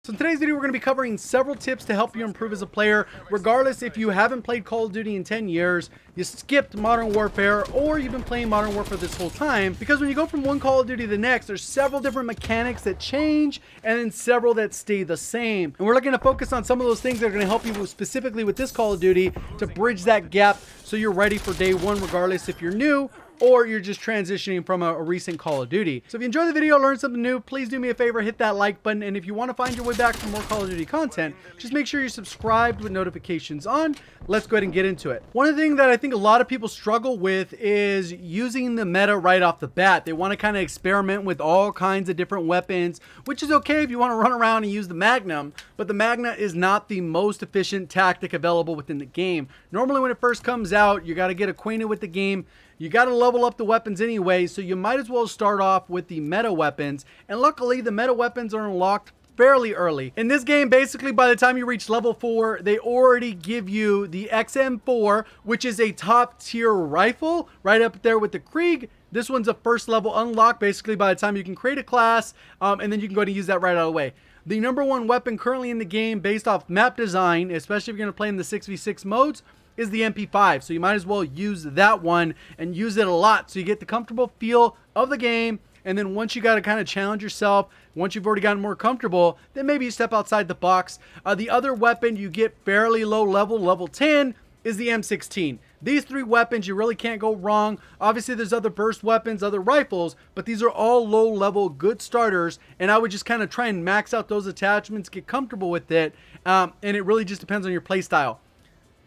So in today's video, we're going to be covering several tips to help you improve as a player, regardless if you haven't played Call of Duty in 10 years, you skipped Modern Warfare, or you've been playing Modern Warfare this whole time. Because when you go from one Call of Duty to the next, there's several different mechanics that change, and then several that stay the same. And we're looking to focus on some of those things that are going to help you specifically with this Call of Duty to bridge that gap so you're ready for day one, regardless if you're new or you're just transitioning from a recent Call of Duty. So if you enjoyed the video, learned something new, please do me a favor, hit that like button. And if you want to find your way back for more Call of Duty content, just make sure you're subscribed with notifications on. Let's go ahead and get into it. One of the things that I think a lot of people struggle with is using the meta right off the bat. They want to kind of experiment with all kinds of different weapons, which is okay if you want to run around and use the Magnum, but the Magna is not the most efficient tactic available within the game. Normally when it first comes out, you got to get acquainted with the game. You got to level up the weapons anyway, so you might as well start off with the meta weapons. And luckily, the meta weapons are unlocked fairly early. In this game, basically, by the time you reach level 4, they already give you the XM4, which is a top tier rifle, right up there with the Krieg. This one's a first level unlock, basically, by the time you can create a class, and then you can go ahead and use that right out of the way. The number one weapon currently in the game, based off map design, especially if you're going to play in the 6v6 modes, is the MP5. So you might as well use that one and use it a lot so you get the comfortable feel of the game. And then once you got to kind of challenge yourself, once you've already gotten more comfortable, then maybe you step outside the box. The other weapon you get fairly low level, level 10, is the M16. These three weapons, you really can't go wrong. Obviously, there's other burst weapons, other rifles, but these are all low level, good starters. And I would just kind of try and max out those attachments, get comfortable with it. And it really just depends on your play style.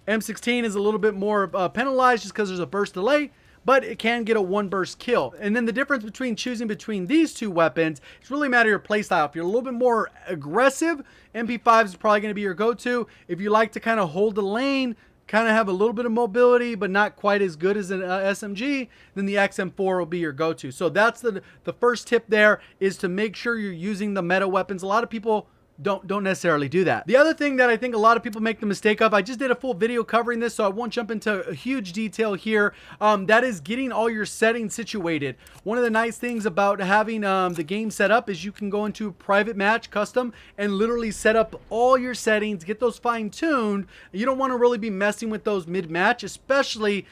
M16 is a little bit more penalized just because there's a burst delay, but it can get a one burst kill. And then the difference between choosing between these two weapons, it's really a matter of your playstyle. If you're a little bit more aggressive, MP5 is probably going to be your go-to. If you like to kind of hold the lane, kind of have a little bit of mobility, but not quite as good as an SMG, then the XM4 will be your go-to. So that's the first tip there, is to make sure you're using the meta weapons. A lot of people don't necessarily do that. The other thing that I think a lot of people make the mistake of, I just did a full video covering this, so I won't jump into a huge detail here, that is getting all your settings situated. One of the nice things about having the game set up is you can go into private match, custom, and literally set up all your settings, get those fine-tuned. You don't want to really be messing with those mid-match, especially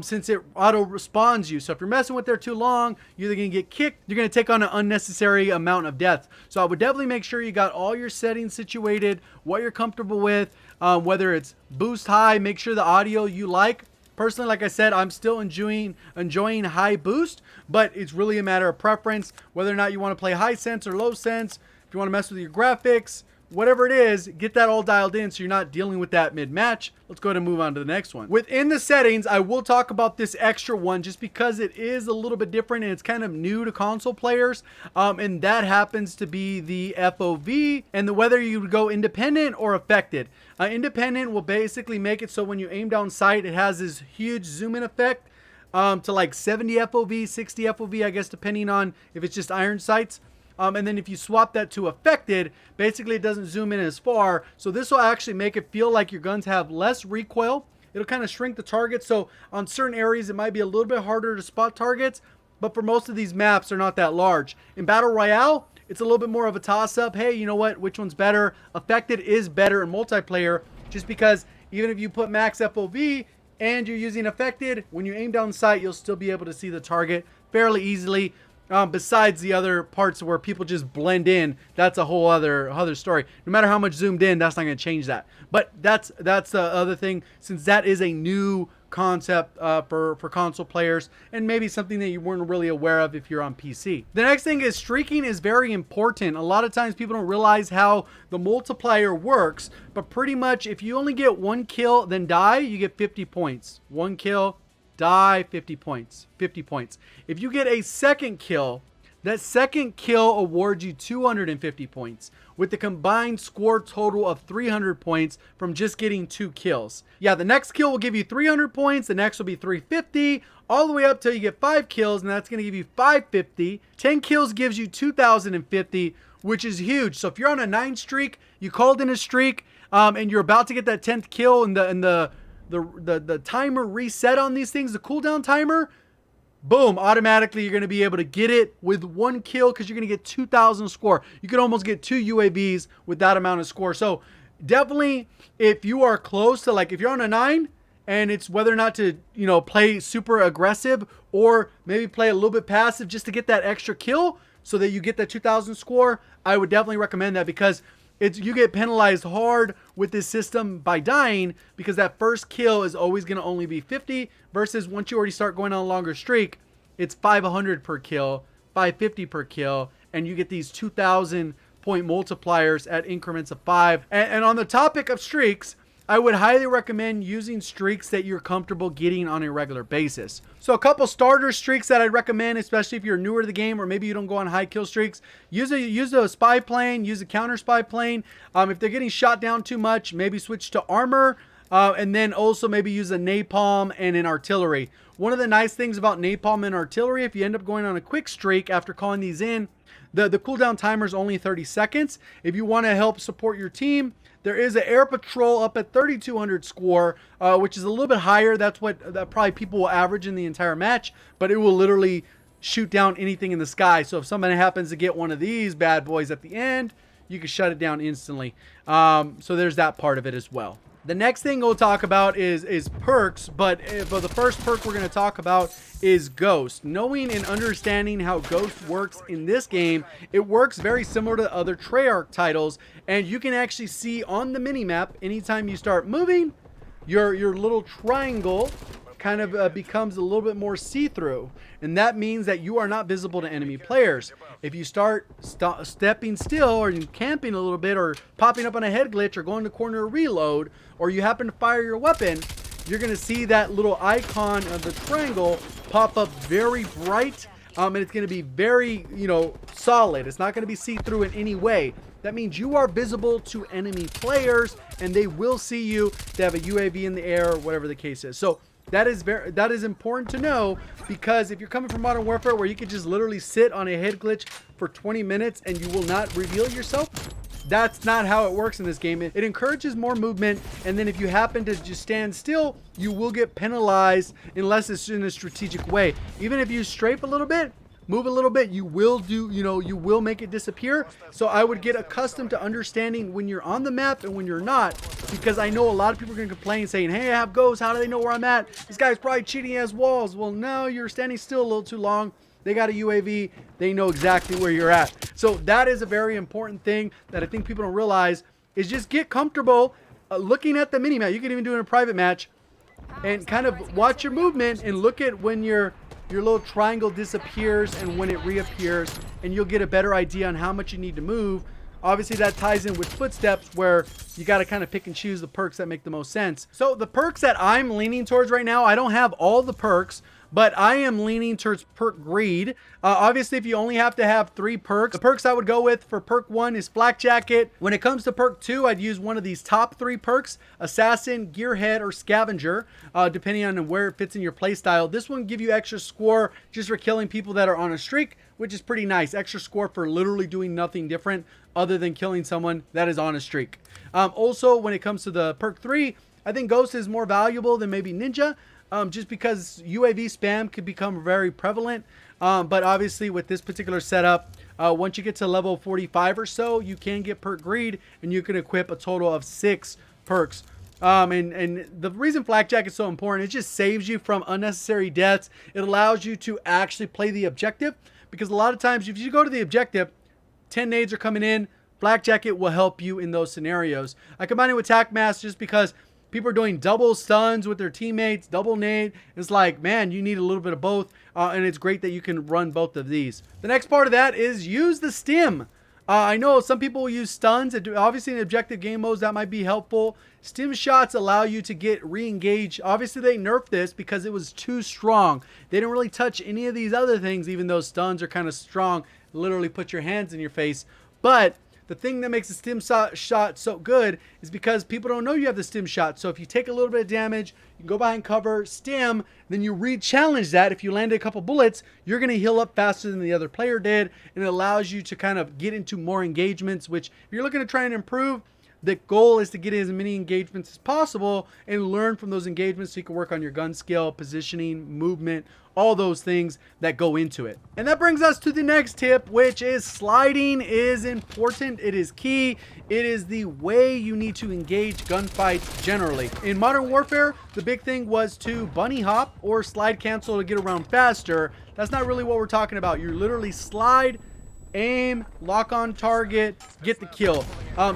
since it auto-respawns you. So if you're messing with there too long, you're either going to get kicked, you're going to take on an unnecessary amount of death. So I would definitely make sure you got all your settings situated, what you're comfortable with, whether it's boost high, make sure the audio you like. Personally, like I said, I'm still enjoying high boost, but it's really a matter of preference, whether or not you want to play high sense or low sense. If you want to mess with your graphics, whatever it is, get that all dialed in so you're not dealing with that mid-match. Let's go ahead and move on to the next one. Within the settings, I will talk about this extra one just because it is a little bit different and it's kind of new to console players. And that happens to be the FOV and whether you would go independent or affected. Independent will basically make it so when you aim down sight, it has this huge zoom in effect to like 70 FOV, 60 FOV, I guess, depending on if it's just iron sights. And then if you swap that to affected, basically it doesn't zoom in as far. So this will actually make it feel like your guns have less recoil. It'll kind of shrink the target. So on certain areas, it might be a little bit harder to spot targets. But for most of these maps, they're not that large. In Battle Royale, it's a little bit more of a toss-up. Hey, you know what? Which one's better? Affected is better in multiplayer just because even if you put max FOV and you're using affected, when you aim down sight, you'll still be able to see the target fairly easily. Besides the other parts where people just blend in, that's a whole other story. No matter how much zoomed in, that's not going to change that. But that's the other thing, since that is a new concept for console players and maybe something that you weren't really aware of if you're on PC. The next thing is streaking is very important. A lot of times people don't realize how the multiplier works, but pretty much if you only get one kill then die, you get 50 points. One kill, die, 50 points. 50 points. If you get a second kill, that second kill awards you 250 points with the combined score total of 300 points from just getting 2 kills. Yeah, the next kill will give you 300 points. The next will be 350 all the way up till you get 5 kills, and that's going to give you 550. 10 kills gives you 2050, which is huge. So if you're on a 9 streak, you called in a streak, and you're about to get that 10th kill, and the timer reset on these things, the cooldown timer, boom, automatically you're going to be able to get it with 1 kill because you're going to get 2,000 score. You can almost get 2 UAVs with that amount of score. So definitely, if you are close to, like, if you're on a 9 and it's whether or not to, you know, play super aggressive or maybe play a little bit passive just to get that extra kill so that you get that 2,000 score, I would definitely recommend that, because you get penalized hard with this system by dying, because that first kill is always going to only be 50 versus once you already start going on a longer streak, it's 500 per kill, 550 per kill, and you get these 2,000 point multipliers at increments of 5. And on the topic of streaks, I would highly recommend using streaks that you're comfortable getting on a regular basis. So a couple starter streaks that I'd recommend, especially if you're newer to the game or maybe you don't go on high kill streaks, use a spy plane, use a counter spy plane. If they're getting shot down too much, maybe switch to armor, and then also maybe use a napalm and an artillery. One of the nice things about napalm and artillery, if you end up going on a quick streak after calling these in, the cooldown timer is only 30 seconds. If you want to help support your team, there is an air patrol up at 3,200 score, which is a little bit higher. That's what probably people will average in the entire match, but it will literally shoot down anything in the sky. So if somebody happens to get one of these bad boys at the end, you can shut it down instantly. So there's that part of it as well. The next thing we'll talk about is perks, but the first perk we're going to talk about is Ghost. Knowing and understanding how Ghost works in this game, it works very similar to other Treyarch titles, and you can actually see on the minimap, anytime you start moving, your little triangle kind of becomes a little bit more see-through, and that means that you are not visible to enemy players. If you start stepping still or camping a little bit or popping up on a head glitch or going to corner reload, or you happen to fire your weapon, you're going to see that little icon of the triangle pop up very bright, and it's going to be very, you know, solid. It's not going to be see-through in any way. That means you are visible to enemy players and they will see you. They have a UAV in the air or whatever the case is. So that is important to know, because if you're coming from Modern Warfare where you could just literally sit on a head glitch for 20 minutes and you will not reveal yourself, that's not how it works in this game. It encourages more movement, and then if you happen to just stand still, you will get penalized unless it's in a strategic way. Even if you strafe a little bit, move a little bit, you will make it disappear. So I would get accustomed to understanding when you're on the map and when you're not, because I know a lot of people are going to complain saying, hey, I have ghosts, how do they know where I'm at? This guy's probably cheating, he has walls. Well, no, you're standing still a little too long. They got a UAV, they know exactly where you're at. So that is a very important thing that I think people don't realize, is just get comfortable looking at the minimap. You can even do it in a private match and kind of watch your movement and look at when your little triangle disappears and when it reappears, and you'll get a better idea on how much you need to move. Obviously that ties in with footsteps, where you got to kind of pick and choose the perks that make the most sense. So the perks that I'm leaning towards right now, I don't have all the perks, but I am leaning towards perk greed. Obviously, if you only have to have 3 perks, the perks I would go with for perk 1 is Flak Jacket. When it comes to perk 2, I'd use one of these top 3 perks: Assassin, Gearhead, or Scavenger, depending on where it fits in your playstyle. This one give you extra score just for killing people that are on a streak, which is pretty nice. Extra score for literally doing nothing different other than killing someone that is on a streak. Also, when it comes to the perk 3, I think Ghost is more valuable than maybe Ninja. Just because UAV spam could become very prevalent. But obviously with this particular setup, once you get to level 45 or so, you can get perk greed, and you can equip a total of 6 perks. And the reason Flakjack is so important, it just saves you from unnecessary deaths. It allows you to actually play the objective, because a lot of times if you go to the objective, 10 nades are coming in, Flak Jacket will help you in those scenarios. I combine it with Tac Mask just because people are doing double stuns with their teammates, double nade. It's like, man, you need a little bit of both, and it's great that you can run both of these. The next part of that is use the stim. I know some people will use stuns. Obviously, in objective game modes, that might be helpful. Stim shots allow you to get re-engaged. Obviously, they nerfed this because it was too strong. They didn't really touch any of these other things, even though stuns are kind of strong. Literally put your hands in your face. But the thing that makes the stim shot so good is because people don't know you have the stim shot. So if you take a little bit of damage, you can go behind cover, stim, then you re-challenge that. If you landed a couple bullets, you're going to heal up faster than the other player did, and it allows you to kind of get into more engagements, which if you're looking to try and improve, The goal is to get as many engagements as possible and learn from those engagements so you can work on your gun skill, positioning, movement, all those things that go into it. And that brings us to the next tip, which is sliding is important. It is key. It is the way you need to engage gunfights generally. In Modern Warfare, the big thing was to bunny hop or slide cancel to get around faster. That's not really what we're talking about. You literally slide, aim, lock on target, get the kill.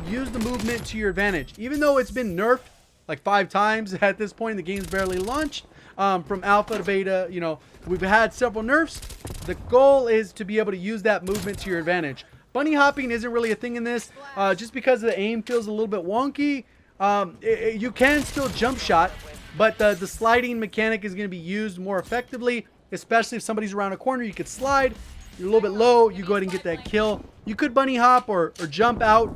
Use the movement to your advantage. Even though it's been nerfed like 5 times at this point, the game's barely launched. From alpha to beta, you know, we've had several nerfs. The goal is to be able to use that movement to your advantage. Bunny hopping isn't really a thing in this, just because the aim feels a little bit wonky. You can still jump shot, but the sliding mechanic is going to be used more effectively, especially if somebody's around a corner. You could slide, you're a little bit low, you go ahead and get that kill. You could bunny hop or jump out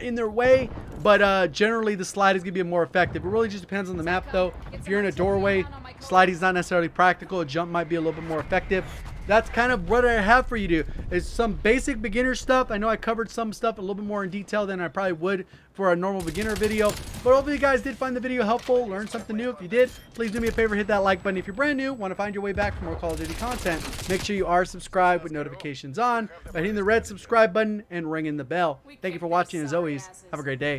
in their way, but generally the slide is going to be more effective. It really just depends on the map though. If you're in a doorway, sliding is not necessarily practical. A jump might be a little bit more effective. That's kind of what I have for you to do. It's some basic beginner stuff. I know I covered some stuff a little bit more in detail than I probably would for a normal beginner video, but hopefully you guys did find the video helpful, learn something new. If you did, please do me a favor, hit that like button. If you're brand new, want to find your way back for more Call of Duty content, make sure you are subscribed with notifications on by hitting the red subscribe button and ringing the bell. Thank you for watching. As always, have a great day.